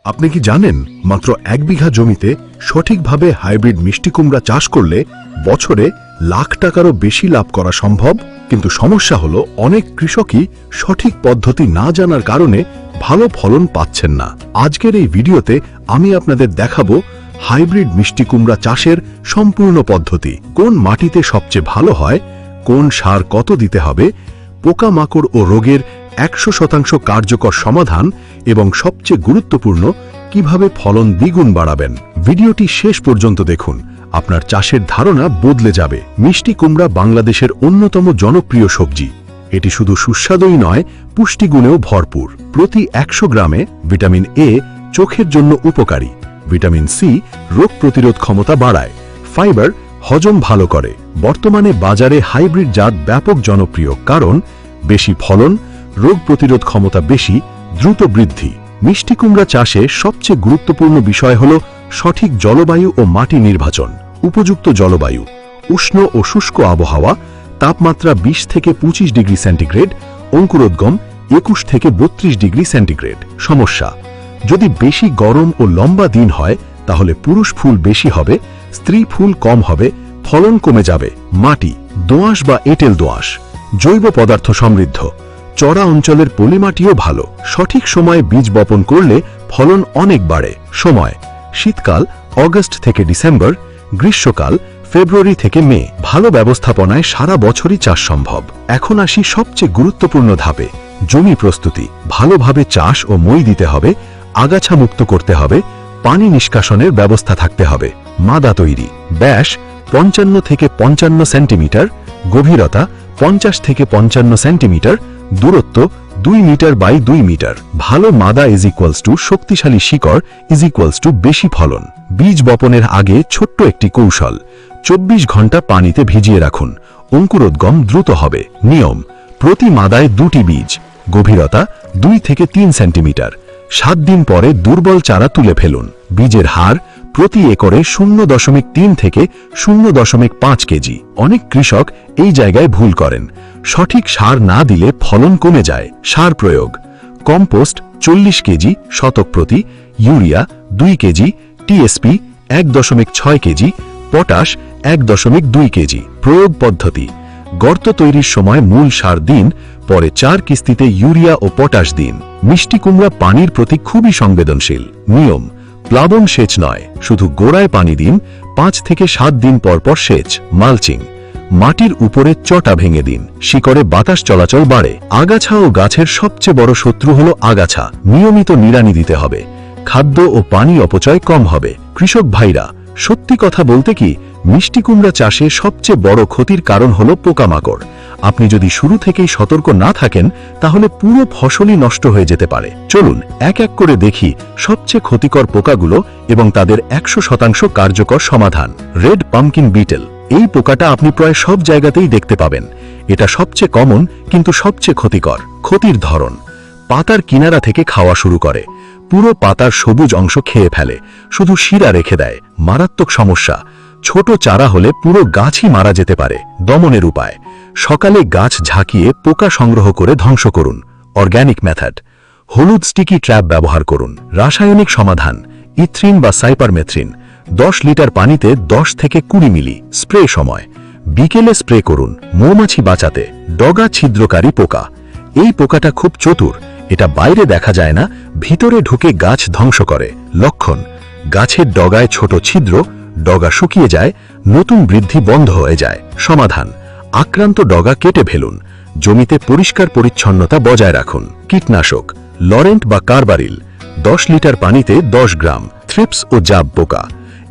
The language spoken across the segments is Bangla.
আপনি কি জানেন মাত্র 1 বিঘা জমিতে সঠিকভাবে হাইব্রিড মিষ্টি কুমড়া চাষ করলে বছরে লাখ টাকারও বেশি লাভ করা সম্ভব? কিন্তু সমস্যা হলো অনেক কৃষকই সঠিক পদ্ধতি না জানার কারণে ভালো ফলন পাচ্ছেন না। আজকের এই ভিডিওতে আমি আপনাদের দেখাবো হাইব্রিড মিষ্টি কুমড়া চাষের সম্পূর্ণ পদ্ধতি। কোন মাটিতে সবচেয়ে ভালো হয়, কোন সার কত দিতে হবে, পোকামাকড় ও রোগের 100% কার্যকর সমাধান এবং সবচেয়ে গুরুত্বপূর্ণ কিভাবে ফলন দ্বিগুণ বাড়াবেন। ভিডিওটি শেষ পর্যন্ত দেখুন, আপনার চাষের ধারণা বদলে যাবে। মিষ্টি কুমড়া বাংলাদেশের অন্যতম জনপ্রিয় সবজি। এটি শুধু সুস্বাদুই নয়, পুষ্টিগুণেও ভরপুর। প্রতি 100 গ্রামে ভিটামিন এ চোখের জন্য উপকারী, ভিটামিন সি রোগ প্রতিরোধ ক্ষমতা বাড়ায়, ফাইবার হজম ভালো করে। বর্তমানে বাজারে হাইব্রিড জাত ব্যাপক জনপ্রিয়, কারণ বেশি ফলন, রোগ প্রতিরোধ ক্ষমতা বেশি, দ্রুত বৃদ্ধি। মিষ্টি কুমড়া চাষে সবচেয়ে গুরুত্বপূর্ণ বিষয় হল সঠিক জলবায়ু ও মাটি নির্বাচন। উপযুক্ত জলবায়ু, উষ্ণ ও শুষ্ক আবহাওয়া, তাপমাত্রা 20 থেকে 25 ডিগ্রি সেন্টিগ্রেড, অঙ্কুরোদ্গম 21 থেকে 32 ডিগ্রি সেন্টিগ্রেড। সমস্যা: যদি বেশি গরম ও লম্বা দিন হয় তাহলে পুরুষ ফুল বেশি হবে, স্ত্রী ফুল কম হবে, ফলন কমে যাবে। মাটি দোআঁশ বা এঁটেল দোআঁশ, জৈব পদার্থ সমৃদ্ধ, চড়া অঞ্চলের পলিমাটিও ভালো। সঠিক সময়ে বীজ বপন করলে ফলন অনেক বাড়ে। সময়: শীতকাল অগস্ট থেকে ডিসেম্বর, গ্রীষ্মকাল ফেব্রুয়ারি থেকে মে। ভালো ব্যবস্থাপনায় সারা বছরই চাষ সম্ভব। এখন আসি সবচেয়ে গুরুত্বপূর্ণ ধাপে: জমি প্রস্তুতি। ভালোভাবে চাষ ও মই দিতে হবে, আগাছা মুক্ত করতে হবে, পানি নিষ্কাশনের ব্যবস্থা থাকতে হবে। মাদা তৈরি। ব্যাস 55 থেকে 55 সেন্টিমিটার, গভীরতা 50 থেকে 55 সেন্টিমিটার, দূরত্ব 2 মিটার বাই 2 মিটার। ভালো মাদা শক্তিশালী শিকড় বেশি ফলন। বীজ বপনের আগে ছোট্ট একটি কৌশল: 24 ঘন্টা পানিতে ভিজিয়ে রাখুন, অঙ্কুরোদ্গম দ্রুত হবে। নিয়ম: প্রতি মাদায় 2টি বীজ, গভীরতা 2 থেকে 3 সেন্টিমিটার। 7 দিন পরে দুর্বল চারা তুলে ফেলুন। বীজের হার প্রতি একরে 0.3 থেকে 0.5 কেজি। অনেক কৃষক এই জায়গায় ভুল করেন, সঠিক সার না দিলে ফলন কমে যায়। সার প্রয়োগ: কম্পোস্ট 40 কেজি শতক প্রতি, urea 2 KG, TSP 1.6 KG, potash 1.2 KG. প্রয়োগ পদ্ধতি: গর্ত তৈরির সময় মূল সার দিন, পরে 4 কিস্তিতে ইউরিয়া ও পটাশ দিন। মিষ্টি কুমড়া পানির প্রতি খুবই সংবেদনশীল। নিয়ম: প্লাবন সেচ নয়, শুধু গোড়ায় পানি দিন, 5 থেকে 7 দিন পর পর সেচ। মালচিং: মাটির উপরে চটা ভেঙে দিন, শিকড়ে বাতাস চলাচল বাড়ে। আগাছা ও গাছের সবচেয়ে বড় শত্রু হলো আগাছা, নিয়মিত নিড়ানি দিতে হবে। খাদ্য ও পানি অপচয় কম হবে। কৃষক ভাইরা, সত্যি কথা বলতে কি, মিষ্টি কুমড়া চাষে সবচেয়ে বড় ক্ষতির কারণ হলো পোকামাকড়। আপনি যদি শুরু থেকেই সতর্ক না থাকেন তাহলে পুরো ফসলই নষ্ট হয়ে যেতে পারে। চলুন এক এক করে দেখি সবচেয়ে ক্ষতিকর পোকাগুলো এবং তাদের 100% কার্যকর সমাধান। Red pumpkin betel. এই পোকাটা আপনি প্রায় সব জায়গাতেই দেখতে পাবেন। এটা সবচেয়ে কমন কিন্তু সবচেয়ে ক্ষতিকর। ক্ষতির ধরন: পাতার কিনারা থেকে খাওয়া শুরু করে, পুরো পাতার সবুজ অংশ খেয়ে ফেলে, শুধু শিরা রেখে দেয়। মারাত্মক সমস্যা: ছোট চারা হলে পুরো গাছই মারা যেতে পারে। দমনের উপায়: সকালে গাছ ঝাঁকিয়ে পোকা সংগ্রহ করে ধ্বংস করুন। অর্গানিক মেথড: হলুদ স্টিকি ট্র্যাপ ব্যবহার করুন। রাসায়নিক সমাধান: ইথ্রিন বা সাইপারমেথ্রিন 10 লিটার পানিতে 10 থেকে 20 মিলি। স্প্রে সময়: বিকেলে স্প্রে করুন, মৌমাছি বাঁচাতে। ডগা ছিদ্রকারী পোকা: এই পোকাটা খুব চতুর, এটা বাইরে দেখা যায় না, ভিতরে ঢুকে গাছ ধ্বংস করে। লক্ষণ: গাছের ডগায় ছোট ছিদ্র, ডগা শুকিয়ে যায়, নতুন বৃদ্ধি বন্ধ হয়ে যায়। সমাধান: আক্রান্ত ডগা কেটে ফেলুন, জমিতে পরিষ্কার পরিচ্ছন্নতা বজায় রাখুন। কীটনাশক: লরেন্ট বা কার্বারিল 10 লিটার পানিতে 10 গ্রাম। থ্রিপস ও জাব পোকা: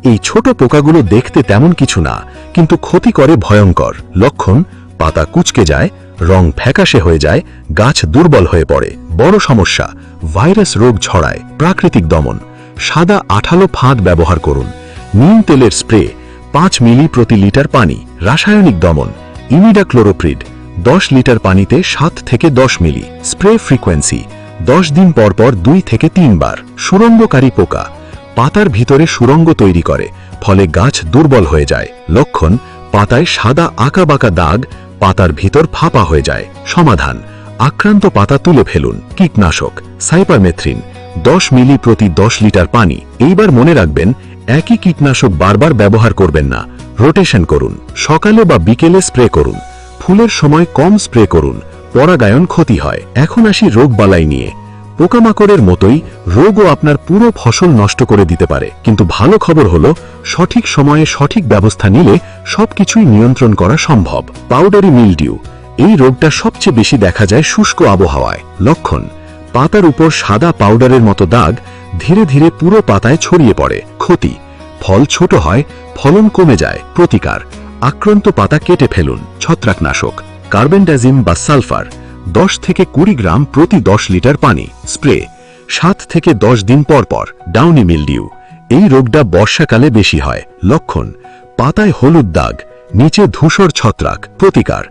এই ছোট পোকাগুলো দেখতে তেমন কিছু না, কিন্তু ক্ষতি করে ভয়ঙ্কর। লক্ষণ: পাতা কুঁচকে যায়, রং ফ্যাকাশে হয়ে যায়, গাছ দুর্বল হয়ে পড়ে। বড় সমস্যা: ভাইরাস রোগ ছড়ায়। প্রাকৃতিক দমন: সাদা আঠালো ফাঁদ ব্যবহার করুন। নিম তেলের স্প্রে 5 মিলি প্রতি লিটার পানি। রাসায়নিক দমন: ইমিডাক্লোরোপ্রিড 10 লিটার পানিতে 7 থেকে 10 মিলি। স্প্রে ফ্রিকোয়েন্সি: 10 দিন পর পর 2 থেকে 3 বার। সুরঙ্গকারী পোকা: পাতার ভিতরে সুরঙ্গ তৈরি করে, ফলে গাছ দুর্বল হয়ে যায়। লক্ষণ: পাতায় সাদা আঁকাবাঁকা দাগ, পাতার ভিতর ফাঁপা হয়ে যায়। সমাধান: আক্রান্ত পাতা তুলে ফেলুন। কীটনাশক: সাইপারমেথ্রিন 10 মিলি প্রতি 10 লিটার পানি। এইবার মনে রাখবেন, একই কীটনাশক বারবার ব্যবহার করবেন না, রোটেশন করুন। সকালে বা বিকেলে স্প্রে করুন। ফুলের সময় কম স্প্রে করুন, পরাগায়ন ক্ষতি হয়। এখন আসি রোগবালাই নিয়ে। পোকামাকড়ের মতোই রোগও আপনার পুরো ফসল নষ্ট করে দিতে পারে, কিন্তু ভালো খবর হলো সঠিক সময়ে সঠিক ব্যবস্থা নিলে সবকিছুই নিয়ন্ত্রণ করা সম্ভব। পাউডারি মিলডিউ, এই রোগটা সবচেয়ে বেশি দেখা যায় শুষ্ক আবহাওয়ায়। লক্ষণ: পাতার উপর সাদা পাউডারের মতো দাগ ধীরে ধীরে পুরো পাতায় ছড়িয়ে পড়ে। ক্ষতি: ফল ছোট হয়, ফলন কমে যায়। প্রতিকার: আক্রান্ত পাতা কেটে ফেলুন। ছত্রাকনাশক কার্বেন্ডাজিম বা সালফার 10 থেকে 20 গ্রাম প্রতি 10 লিটার পানি। স্প্রে 7 থেকে 10 দিন পর পর। ডাউনি মিলডিউ, এই রোগটা বর্ষাকালে বেশি হয়। লক্ষণ: পাতায় হলুদ দাগ, নিচে ধূসর ছত্রাক। প্রতিকার: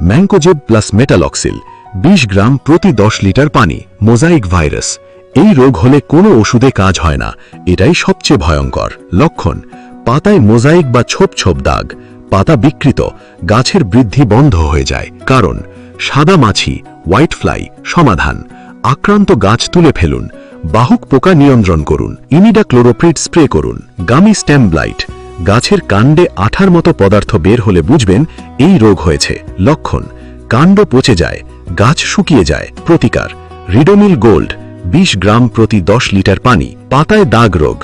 ম্যাঙ্কোজেব প্লাস মেটালক্সিল 20 গ্রাম প্রতি 10 লিটার পানি। মোজাইক ভাইরাস, এই রোগ হলে কোনো ওষুধে কাজ হয় না, এটাই সবচেয়ে ভয়ঙ্কর। লক্ষণ: পাতায় মোজাইক বা ছোপ ছোপ দাগ, পাতা বিকৃত, গাছের বৃদ্ধি বন্ধ হয়ে যায়। কারণ: সাদা মাছি, হোয়াইট ফ্লাই। সমাধান: আক্রান্ত গাছ তুলে ফেলুন, বাহক পোকা নিয়ন্ত্রণ করুন, ইমিডাক্লোরোপ্রিড স্প্রে করুন। গামি স্টেম ব্লাইট, গাছের কাণ্ডে আঠার মতো পদার্থ বের হলে বুঝবেন এই রোগ হয়েছে। লক্ষণ: কাণ্ড পচে যায়, গাছ শুকিয়ে যায়। প্রতিকার: রিডোমিল গোল্ড 20 গ্রাম প্রতি 10 লিটার পানি। পাতায় দাগ রোগ।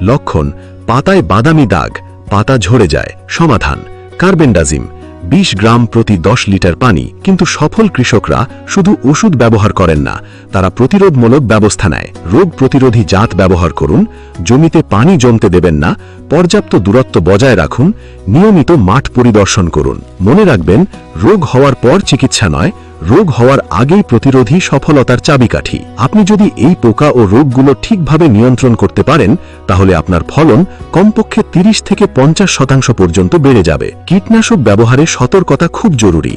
লক্ষণ: পাতায় বাদামি দাগ, পাতা ঝরে যায়। সমাধান: কার্বেন্ডাজিম 20 গ্রাম প্রতি 10 লিটার পানি। কিন্তু সফল কৃষকরা শুধু ওষুধ ব্যবহার করেন না, তারা প্রতিরোধমূলক ব্যবস্থা নেয়। রোগ প্রতিরোধী জাত ব্যবহার করুন, জমিতে পানি জমতে দেবেন না, পর্যাপ্ত দূরত্ব বজায় রাখুন, নিয়মিত মাঠ পরিদর্শন করুন। মনে রাখবেন, রোগ হওয়ার পর চিকিৎসা নয়, রোগ হওয়ার আগেই প্রতিরোধী সফলতার চাবিকাঠি। আপনি যদি এই পোকা ও রোগগুলো ঠিকভাবে নিয়ন্ত্রণ করতে পারেন, তাহলে আপনার ফলন কমপক্ষে 30 থেকে 50% পর্যন্ত বেড়ে যাবে। কীটনাশক ব্যবহারে সতর্কতা খুব জরুরি।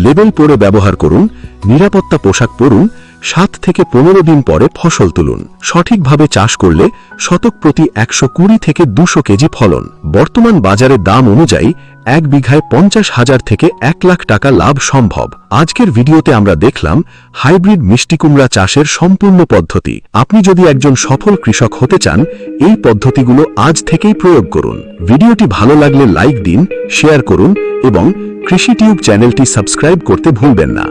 লেবেল পড়ে ব্যবহার করুন, নিরাপত্তা পোশাক পরুন, 7 থেকে 15 দিন পরে ফসল তুলুন। সঠিকভাবে চাষ করলে শতক প্রতি 120 থেকে 200 কেজি ফলন। বর্তমান বাজারে দাম অনুযায়ী 1 বিঘায় 50,000 থেকে 1 লাখ টাকা লাভ সম্ভব। আজকের ভিডিওতে আমরা দেখলাম হাইব্রিড মিষ্টি কুমড়া চাষের সম্পূর্ণ পদ্ধতি। আপনি যদি একজন সফল কৃষক হতে চান, এই পদ্ধতিগুলো আজ থেকেই প্রয়োগ করুন। ভিডিওটি ভালো লাগলে লাইক দিন, শেয়ার করুন এবং কৃষি টিউব চ্যানেলটি সাবস্ক্রাইব করতে ভুলবেন না।